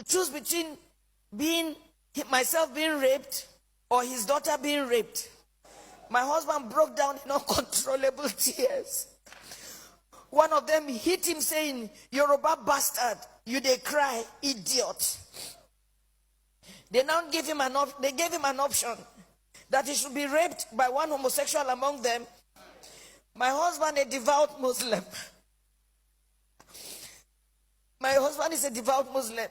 to choose between myself being raped or his daughter being raped. My husband broke down in uncontrollable tears. One of them hit him saying, "Yoruba bastard, you dey cry, idiot." They now gave him an option that he should be raped by one homosexual among them. My husband, a devout Muslim. My husband is a devout Muslim.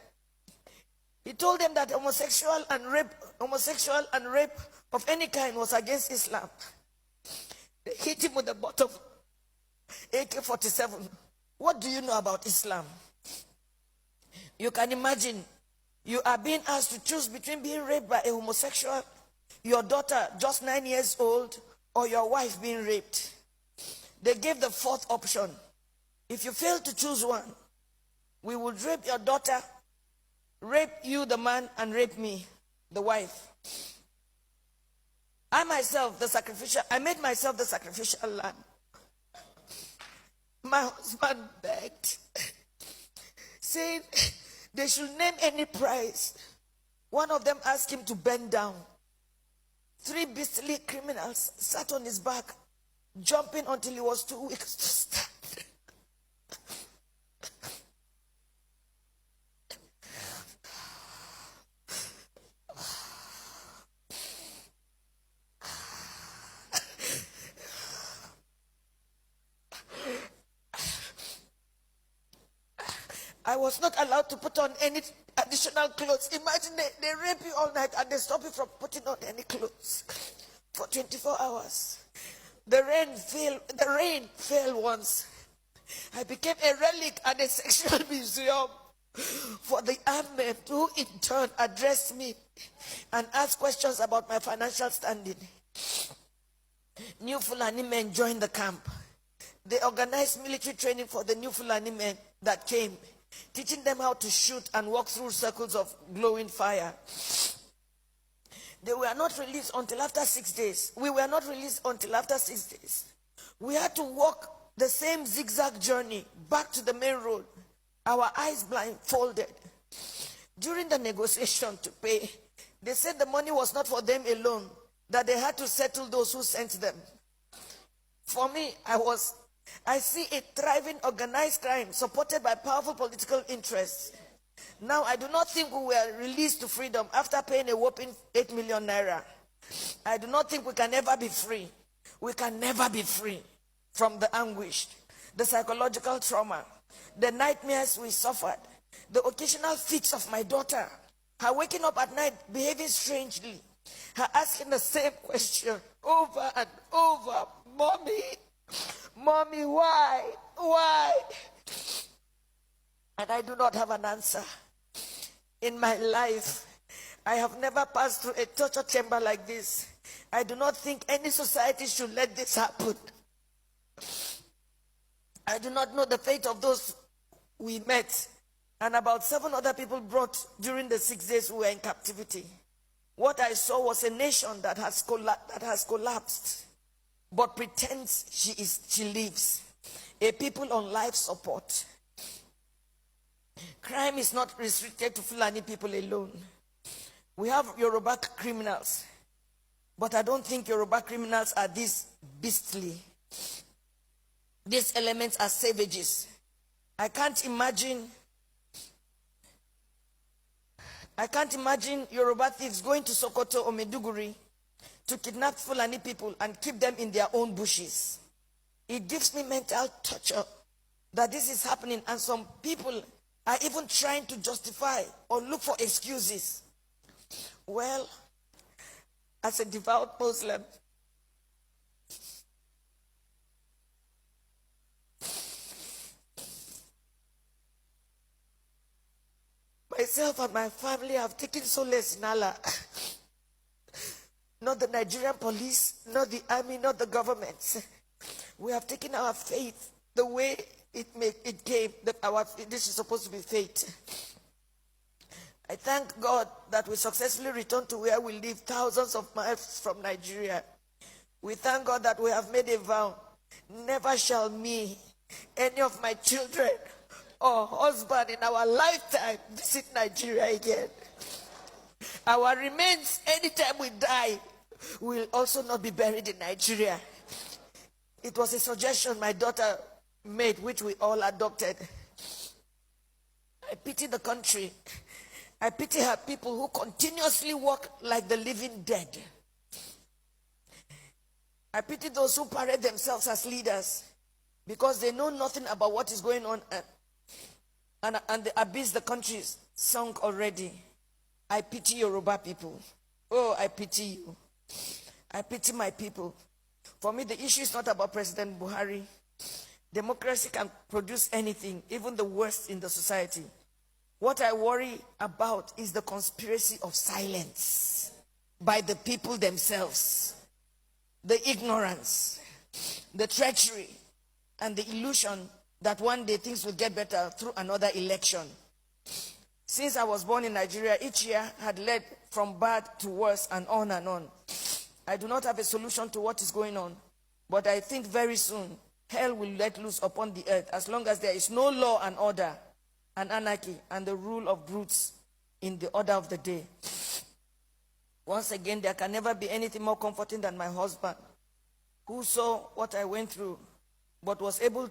He told them that homosexual and rape of any kind was against Islam. They hit him with the butt of AK-47. What do you know about Islam? You can imagine, you are being asked to choose between being raped by a homosexual, your daughter just 9 years old, or your wife being raped. They gave the fourth option. If you fail to choose one, we would rape your daughter, rape you, the man, and rape me, the wife. I made myself the sacrificial lamb. My husband begged, saying they should name any price. One of them asked him to bend down. 3 beastly criminals sat on his back, jumping until he was too weak to stand. I was not allowed to put on any additional clothes. Imagine they rape you all night and they stop you from putting on any clothes for 24 hours. The rain fell once. I became a relic at a sexual museum for the armed men who in turn addressed me and asked questions about my financial standing. New Fulani men joined the camp. They organized military training for the new Fulani men that came, teaching them how to shoot and walk through circles of glowing fire. They were not released until after 6 days. We were not released until after 6 days. We had to walk the same zigzag journey back to the main road, our eyes blindfolded. During the negotiation to pay, they said the money was not for them alone, that they had to settle those who sent them. For me, I see a thriving organized crime supported by powerful political interests. Now, I do not think we were released to freedom after paying a whopping 8 million naira. I do not think we can ever be free. We can never be free from the anguish, the psychological trauma, the nightmares we suffered, the occasional fits of my daughter, her waking up at night behaving strangely, her asking the same question over and over, "Mommy, why? Why?" And I do not have an answer. In my life, I have never passed through a torture chamber like this. I do not think any society should let this happen. I do not know the fate of those we met and about 7 other people brought during the 6 days we were in captivity. What I saw was a nation that has collapsed, but pretends she lives. A people on life support. Crime is not restricted to Fulani people alone. We have Yoruba criminals, but I don't think Yoruba criminals are this beastly. These elements are savages. I can't imagine Yoruba thieves going to Sokoto or Maiduguri to kidnap Fulani people and keep them in their own bushes. It gives me mental torture that this is happening, and some people are even trying to justify or look for excuses. Well, as a devout Muslim, myself and my family have taken solace in Allah. Not the Nigerian police, not the army, not the government. We have taken our faith the way it came, this is supposed to be fate. I thank God that we successfully returned to where we live, thousands of miles from Nigeria. We thank God that we have made a vow. Never shall me, any of my children, or husband in our lifetime visit Nigeria again. Our remains, anytime we die, will also not be buried in Nigeria. It was a suggestion my daughter made, which we all adopted. I pity the country. I pity her people who continuously walk like the living dead. I pity those who parade themselves as leaders because they know nothing about what is going on and the abyss the country is sunk already. I pity Yoruba people. Oh, I pity you. I pity my people. For me, the issue is not about President Buhari. Democracy can produce anything, even the worst in the society. What I worry about is the conspiracy of silence by the people themselves, the ignorance, the treachery, and the illusion that one day things will get better through another election. Since I was born in Nigeria, each year had led from bad to worse and on and on. I do not have a solution to what is going on, but I think very soon hell will let loose upon the earth as long as there is no law and order and anarchy and the rule of brutes in the order of the day. Once again, there can never be anything more comforting than my husband, who saw what I went through, but was able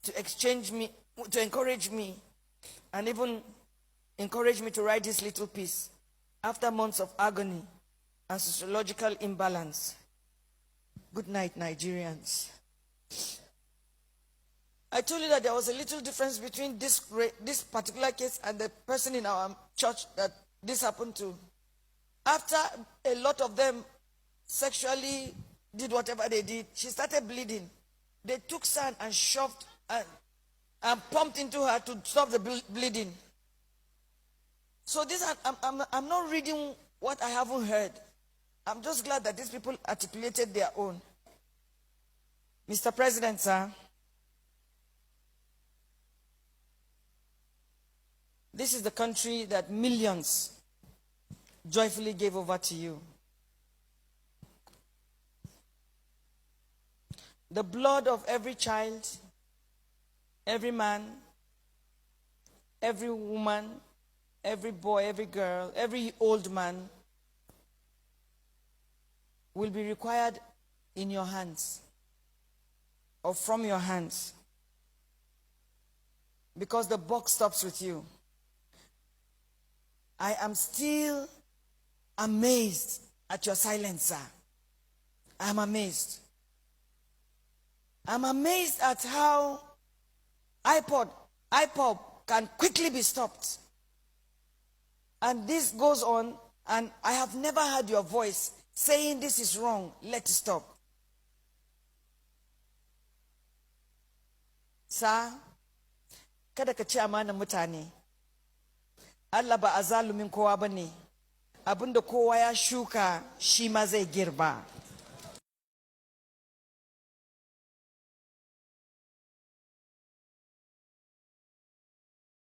to encourage me, and even encourage me to write this little piece after months of agony and sociological imbalance. Good night, Nigerians. I told you that there was a little difference between this particular case and the person in our church that this happened to. After a lot of them sexually did whatever they did, she started bleeding. They took sand and shoved and pumped into her to stop the bleeding. So this, I'm not reading what I haven't heard. I'm just glad that these people articulated their own. Mr. President, sir, this is the country that millions joyfully gave over to you. The blood of every child, every man, every woman, every boy, every girl, every old man will be required in your hands or from your hands, because the buck stops with you. I am still amazed at your silence, sir. I'm amazed. I'm amazed at how iPod can quickly be stopped. And this goes on, and I have never heard your voice saying this is wrong, let it stop. Sir, kada ka ci amanan mutane. Allah ba azalumin kowa bane. Abinda kowa ya shuka shi ma zai girba.